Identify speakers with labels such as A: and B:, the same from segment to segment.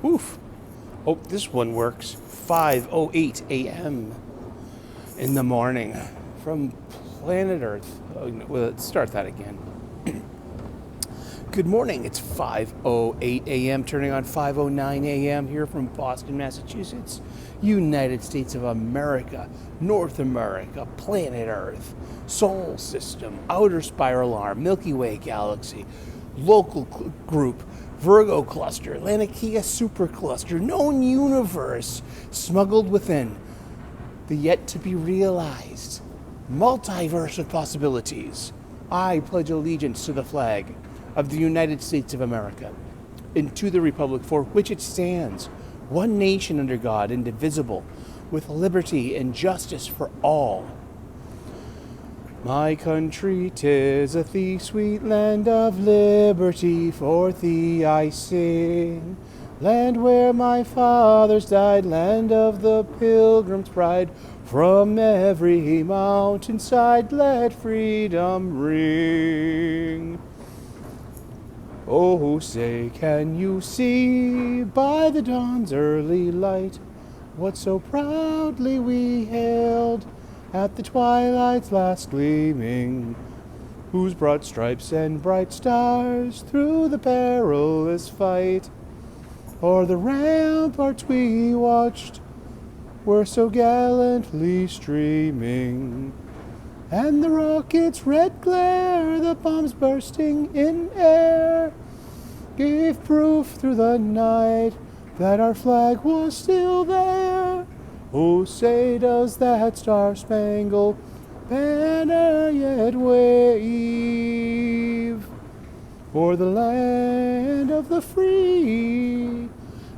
A: Oof. Hope this one works. 5:08 a.m. in the morning from planet Earth. Oh, no, well, let's start that again. Good morning. It's 5:08 a.m. turning on 5:09 a.m. here from Boston, Massachusetts, United States of America, North America, planet Earth, Sol System, Outer Spiral Arm, Milky Way Galaxy, local group, Virgo cluster, Laniakea supercluster, known universe, smuggled within the yet to be realized multiverse of possibilities. I pledge allegiance to the flag of the United States of America and to the republic for which it stands, one nation under God, indivisible, with liberty and justice for all. My country, 'tis a thee sweet land of liberty, for thee I sing. Land where my fathers died, land of the pilgrim's pride, from every mountainside let freedom ring. Oh, say, can you see by the dawn's early light what so proudly we hailed at the twilight's last gleaming, whose broad stripes and bright stars through the perilous fight o'er the ramparts we watched were so gallantly streaming, and the rocket's red glare, the bombs bursting in air, gave proof through the night that our flag was still there. Oh, say, does that star-spangled banner yet wave o'er the land of the free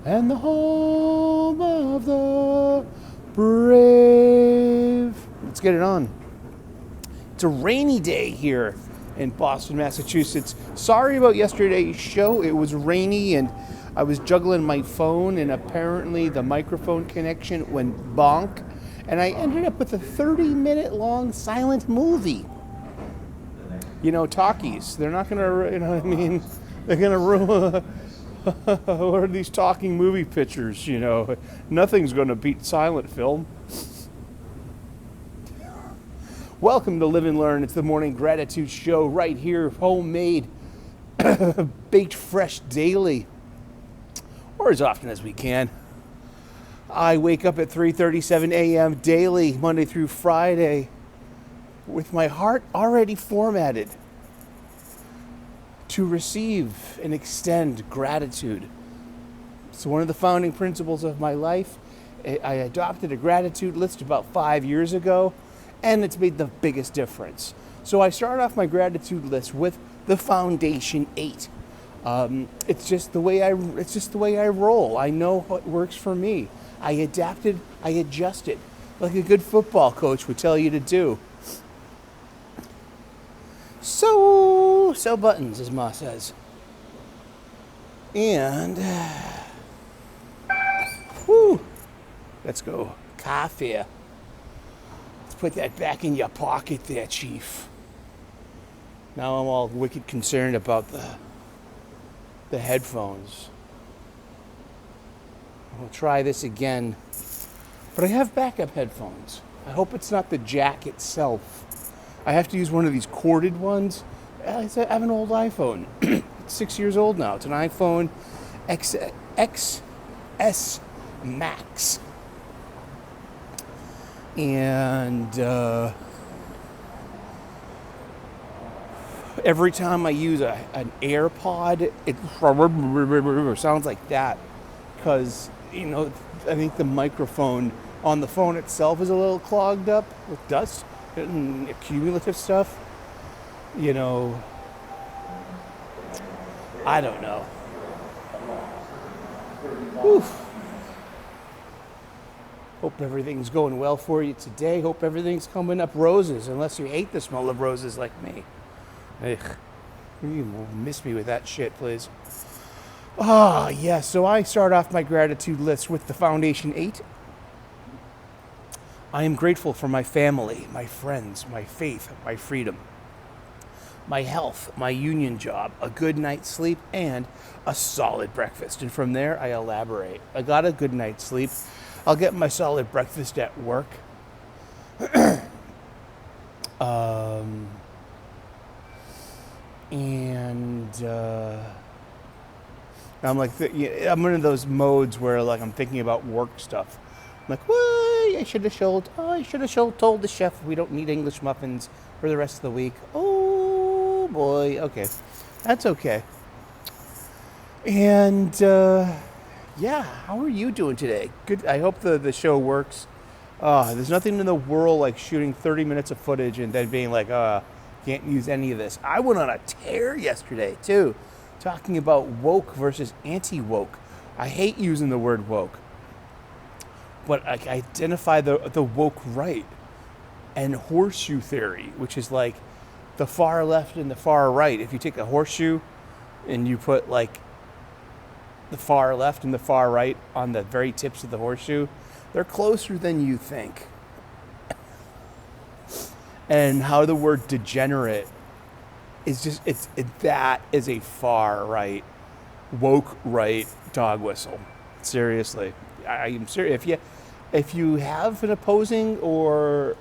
A: and the home of the brave? Let's get it on. It's a rainy day here in Boston, Massachusetts. Sorry about yesterday's show. It was rainy and I was juggling my phone, and apparently the microphone connection went bonk, and I ended up with a 30-minute long silent movie. You know, talkies. They're not going to, you know what I mean? They're going to ruin. What are these talking movie pictures, you know? Nothing's going to beat silent film. Welcome to Live and Learn. It's the Morning Gratitude Show right here, homemade, baked fresh daily, or as often as we can. I wake up at 3:37 a.m. daily, Monday through Friday, with my heart already formatted to receive and extend gratitude. It's one of the founding principles of my life. I adopted a gratitude list about 5 years ago, and it's made the biggest difference. So I started off my gratitude list with the Foundation 8. It's just the way I roll. I know what works for me. I adapted, I adjusted, like a good football coach would tell you to do. So buttons, as Ma says. And let's go coffee. Let's put that back in your pocket there, Chief. Now I'm all wicked concerned about the headphones. We'll try this again. But I have backup headphones. I hope it's not the jack itself. I have to use one of these corded ones. I have an old iPhone. It's 6 years old now. It's an iPhone XS Max. And every time I use an AirPod, it sounds like that. Because, you know, I think the microphone on the phone itself is a little clogged up with dust and accumulative stuff. You know, I don't know. Whew. Hope everything's going well for you today. Hope everything's coming up roses, unless you hate the smell of roses like me. Ugh. You miss me with that shit, please. Ah, yes. So I start off my gratitude list with the Foundation 8. I am grateful for my family, my friends, my faith, my freedom. my health, my union job, a good night's sleep, and a solid breakfast. And from there, I elaborate. I got a good night's sleep. I'll get my solid breakfast at work. I'm like, I'm one of those modes where like I'm thinking about work stuff. I'm like, well, I should have told the chef we don't need English muffins for the rest of the week. Oh boy, okay, that's okay. And yeah, how are you doing today? Good. I hope the show works. There's nothing in the world like shooting 30 minutes of footage and then being like, can't use any of this. I went on a tear yesterday too, talking about woke versus anti-woke. I hate using the word woke, but I identify the woke right and horseshoe theory, which is like the far left and the far right. If you take a horseshoe and you put like the far left and the far right on the very tips of the horseshoe, they're closer than you think. And how the word degenerate is just, that is a far right, woke right dog whistle. Seriously. I am serious. If you have an opposing or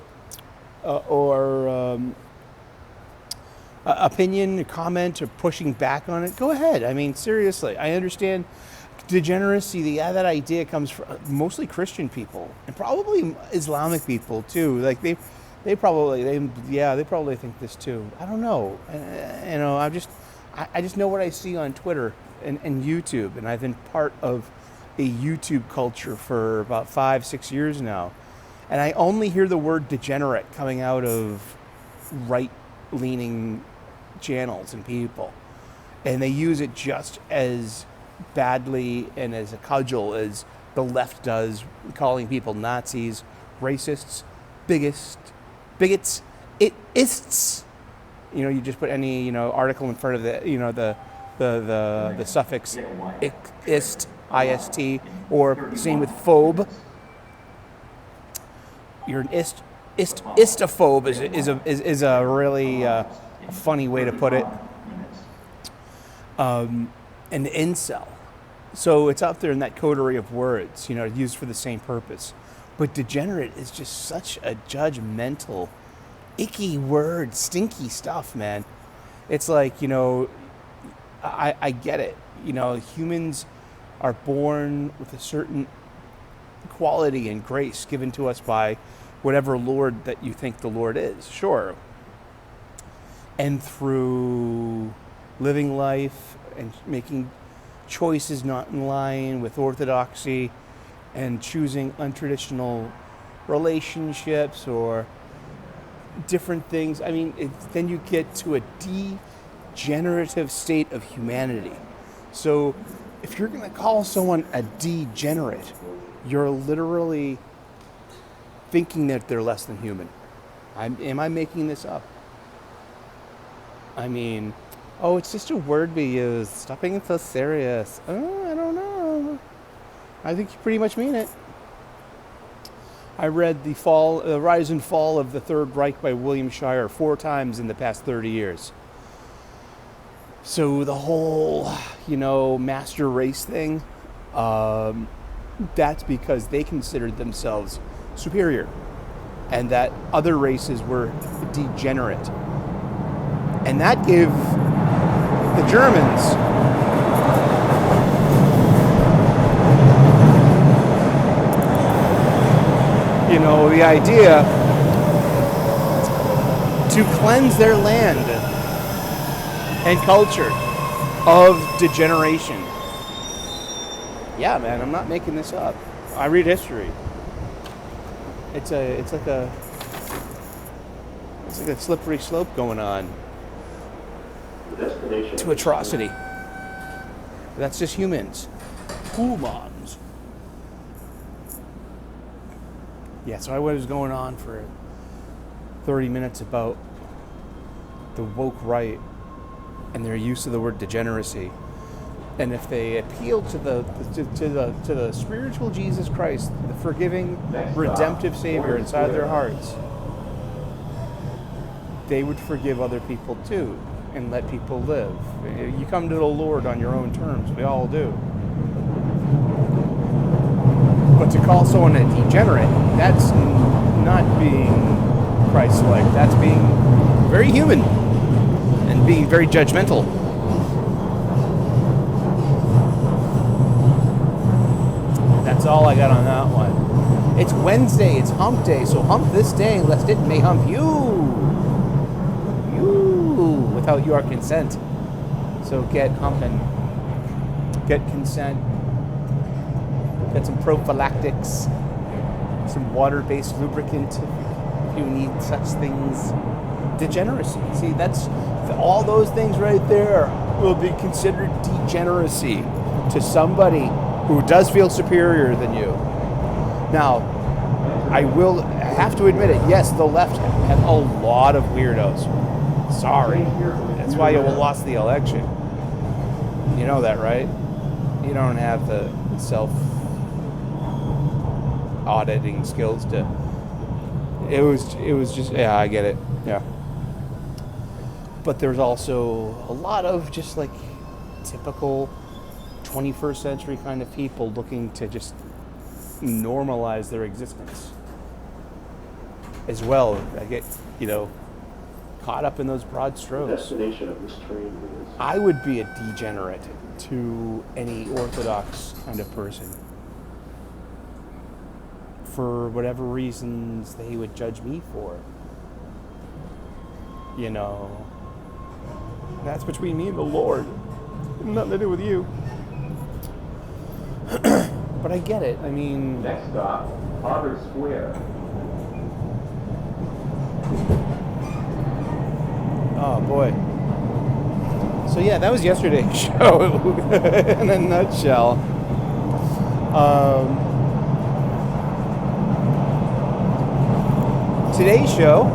A: opinion, a comment, or pushing back on it, go ahead. I mean, seriously, I understand degeneracy. That idea comes from mostly Christian people and probably Islamic people too. Like they probably think this too. I don't know. I just know what I see on Twitter and YouTube, and I've been part of a YouTube culture for about 5-6 years now, and I only hear the word degenerate coming out of right-leaning channels and people, and they use it just as badly and as a cudgel as the left does, calling people Nazis, racists, bigots, ists. You just put any article in front of the suffix ist, ist, or same with phobe. You're an istophobe is a really funny way to put it. An incel. So it's out there in that coterie of words, used for the same purpose. But degenerate is just such a judgmental, icky word, stinky stuff, man. It's like, I get it. Humans are born with a certain quality and grace given to us by whatever Lord that you think the Lord is, sure. And through living life and making choices not in line with orthodoxy and choosing untraditional relationships or different things. I mean, then you get to a degenerative state of humanity. So if you're going to call someone a degenerate, you're literally thinking that they're less than human. Am I making this up? I mean, it's just a word we use. Stop being so serious. I don't know. I think you pretty much mean it. I read The Rise and Fall of the Third Reich by William Shirer 4 times in the past 30 years. So the whole, master race thing, that's because they considered themselves superior and that other races were degenerate. And that gave the Germans the idea to cleanse their land and culture of degeneration. Yeah, man, I'm not making this up. I read history. It's like a slippery slope going on to atrocity. That's just humans. Humans. Yeah, so I was going on for 30 minutes about the woke right and their use of the word degeneracy. And if they appeal to the spiritual Jesus Christ, the forgiving, redemptive Savior inside their hearts, they would forgive other people too and let people live. You come to the Lord on your own terms. We all do. But to call someone a degenerate, that's not being Christ-like. That's being very human and being very judgmental. That's all I got on that one. It's Wednesday, it's hump day, so hump this day lest it may hump you. You, without your consent. So get humping. Get consent. Get some prophylactics. Some water-based lubricant if you need such things. Degeneracy. See, that's all those things right there will be considered degeneracy to somebody who does feel superior than you. Now, I have to admit it, yes, the left have a lot of weirdos. Sorry. That's why you lost the election. You know that, right? You don't have the self-auditing skills to... It was just... Yeah, I get it. Yeah. But there's also a lot of just like typical 21st century kind of people looking to just normalize their existence as well. I get, caught up in those broad strokes.
B: The destination of this train is...
A: I would be a degenerate to any orthodox kind of person. For whatever reasons they would judge me for. That's between me and the Lord. Nothing to do with you. But I get it. I mean...
B: Next stop, Harvard Square.
A: Oh, boy. So, yeah, that was yesterday's show in a nutshell. Today's show,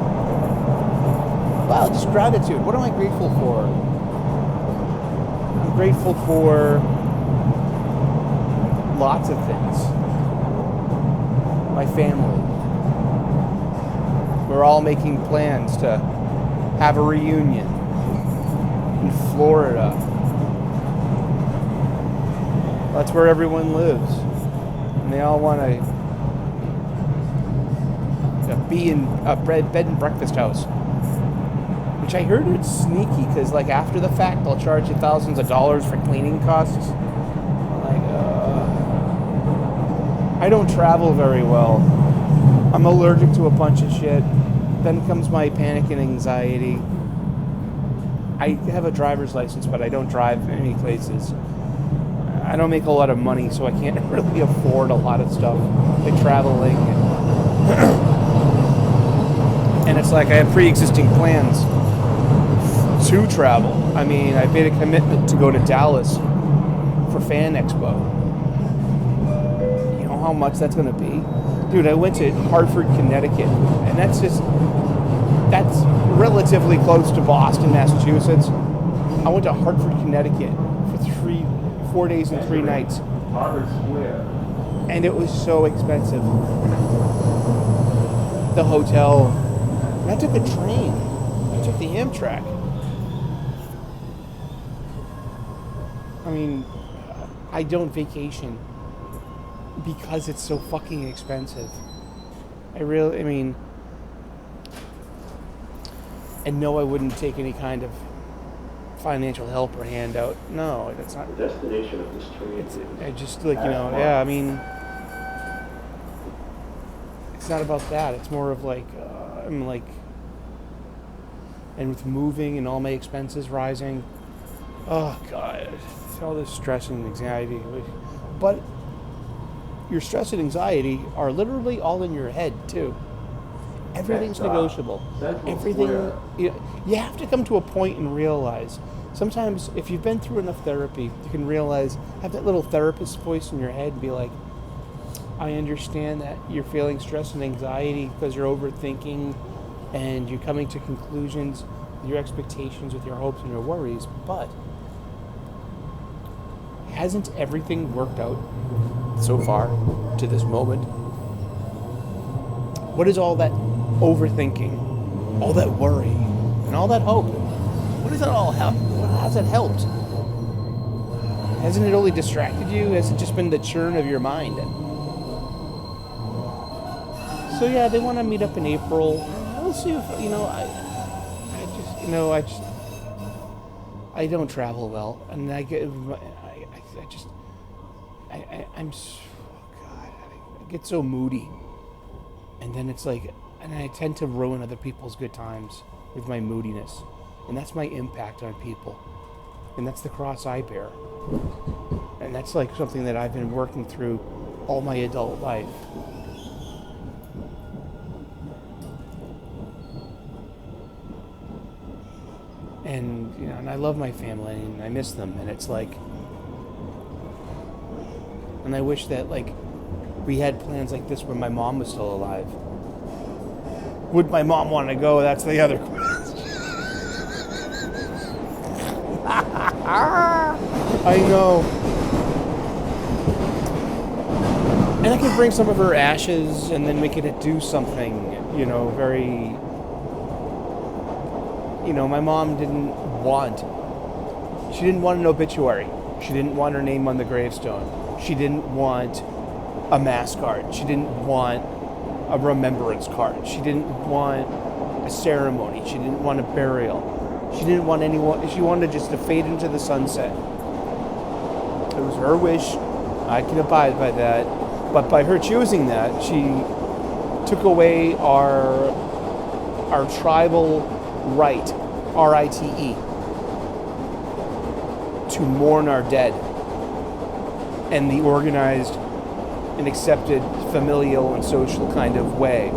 A: well, just gratitude. What am I grateful for? I'm grateful for lots of things. My family. We're all making plans to have a reunion in Florida. That's where everyone lives. And they all want to be in a bed and breakfast house. Which I heard it's sneaky because, like, after the fact, they'll charge you thousands of dollars for cleaning costs. I don't travel very well. I'm allergic to a bunch of shit. Then comes my panic and anxiety. I have a driver's license, but I don't drive any places. I don't make a lot of money, so I can't really afford a lot of stuff, like traveling. And it's like I have pre-existing plans to travel. I mean, I made a commitment to go to Dallas for Fan Expo. You know how much that's going to be? Dude, I went to Hartford, Connecticut, and that's relatively close to Boston, Massachusetts. I went to Hartford, Connecticut for 4 days and 3 nights.
B: Harvard Square.
A: And it was so expensive. The hotel. And I took a train. I took the Amtrak. I mean, I don't vacation because it's so fucking expensive. And no, I wouldn't take any kind of financial help or handout. No, that's not.
B: The destination of this train is...
A: I just, yeah, I mean, it's not about that. It's more of like, and with moving and all my expenses rising, oh God, all this stress and anxiety. But your stress and anxiety are literally all in your head too. Everything's negotiable. Everything, you have to come to a point and realize, sometimes if you've been through enough therapy, you can realize, have that little therapist voice in your head and be like, I understand that you're feeling stress and anxiety because you're overthinking and you're coming to conclusions with your expectations, with your hopes and your worries, but hasn't everything worked out so far to this moment? What is all that overthinking, all that worry, And all that hope. What does that all help? How's that helped? Hasn't it only distracted you? Has it just been the churn of your mind? So yeah, they want to meet up in April. We'll see if, I don't travel well. And I get so moody. And then it's like, and I tend to ruin other people's good times with my moodiness. And that's my impact on people. And that's the cross I bear. And that's like something that I've been working through all my adult life. And, and I love my family and I miss them. And it's like, and I wish that like we had plans like this when my mom was still alive. Would my mom want to go? That's the other question. I know. And I can bring some of her ashes and then we could do something, very... my mom didn't want an obituary. She didn't want her name on the gravestone. She didn't want a mass card. She didn't want a remembrance card. She didn't want a ceremony. She didn't want a burial. She didn't want anyone. She wanted just to fade into the sunset. It was her wish. I can abide by that. But by her choosing that, she took away our tribal right, R-I-T-E, to mourn our dead, and the organized and accepted familial and social kind of way.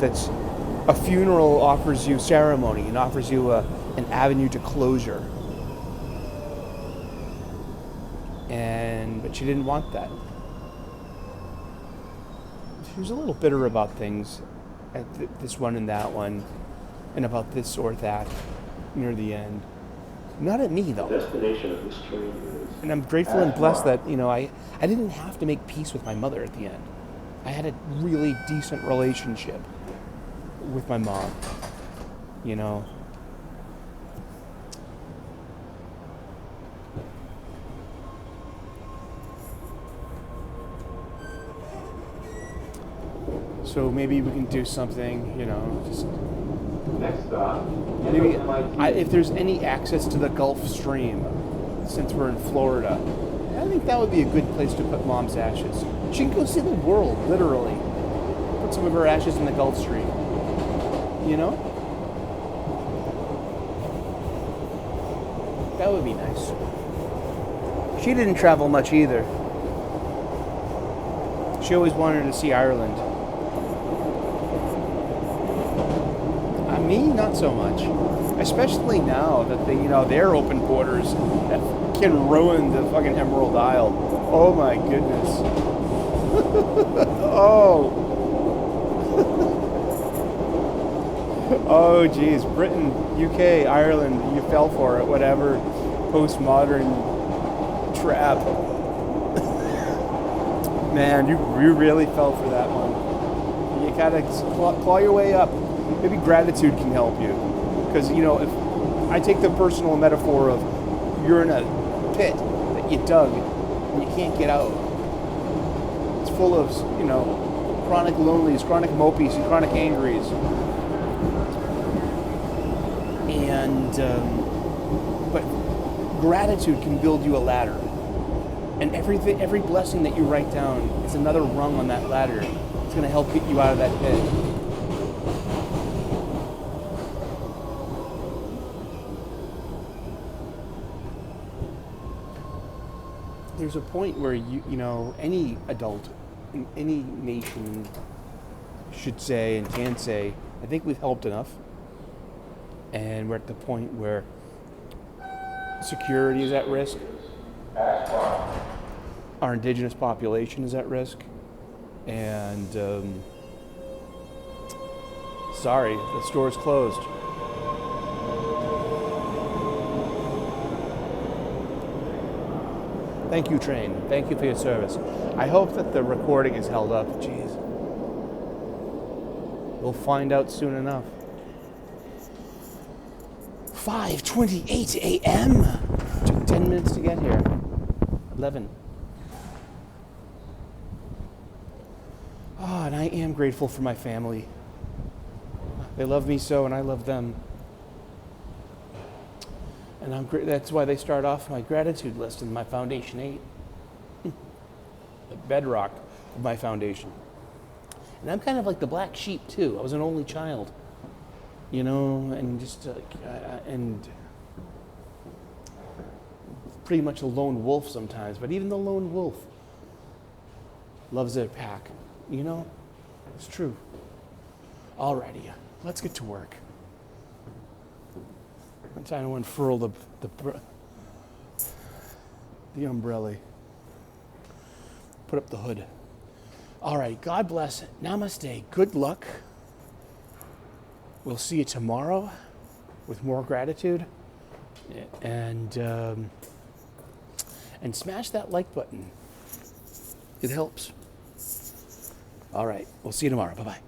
A: That's a funeral offers you ceremony and offers you an avenue to closure. But she didn't want that. She was a little bitter about things at this one and that one, and about this or that near the end. Not at me, though.
B: The destination of this train is...
A: And I'm grateful and blessed that, I didn't have to make peace with my mother at the end. I had a really decent relationship with my mom, So maybe we can do something, just...
B: Next stop,
A: Maybe if there's any access to the Gulf Stream, since we're in Florida, I think that would be a good place to put Mom's ashes. She can go see the world, literally. Put some of her ashes in the Gulf Stream. That would be nice. She didn't travel much either. She always wanted to see Ireland. Me, not so much. Especially now that their open borders can ruin the fucking Emerald Isle. Oh my goodness. Oh geez, Britain, UK, Ireland, you fell for it, whatever postmodern trap. Man, you really fell for that one. You gotta claw your way up. Maybe gratitude can help you. Because, if I take the personal metaphor of you're in a pit that you dug and you can't get out. It's full of, chronic lonelies, chronic mopies, and chronic angries. But gratitude can build you a ladder. And every blessing that you write down is another rung on that ladder. It's going to help get you out of that pit. There's a point where any adult in any nation should say and can say, I think we've helped enough. And we're at the point where security is at risk. Our indigenous population is at risk. And sorry, the store's closed. Thank you, train. Thank you for your service. I hope that the recording is held up. Jeez. We'll find out soon enough. 5:28 a.m. Took 10 minutes to get here. 11. Oh, and I am grateful for my family. They love me so, and I love them. And that's why they start off my gratitude list in my Foundation 8. The bedrock of my foundation. And I'm kind of like the black sheep, too. I was an only child. You know, and just, and pretty much a lone wolf sometimes. But even the lone wolf loves their pack. You know? It's true. Alrighty, let's get to work. I'm trying to unfurl the umbrella. Put up the hood. All right, God bless. Namaste. Good luck. We'll see you tomorrow with more gratitude. And smash that like button. It helps. All right, we'll see you tomorrow. Bye-bye.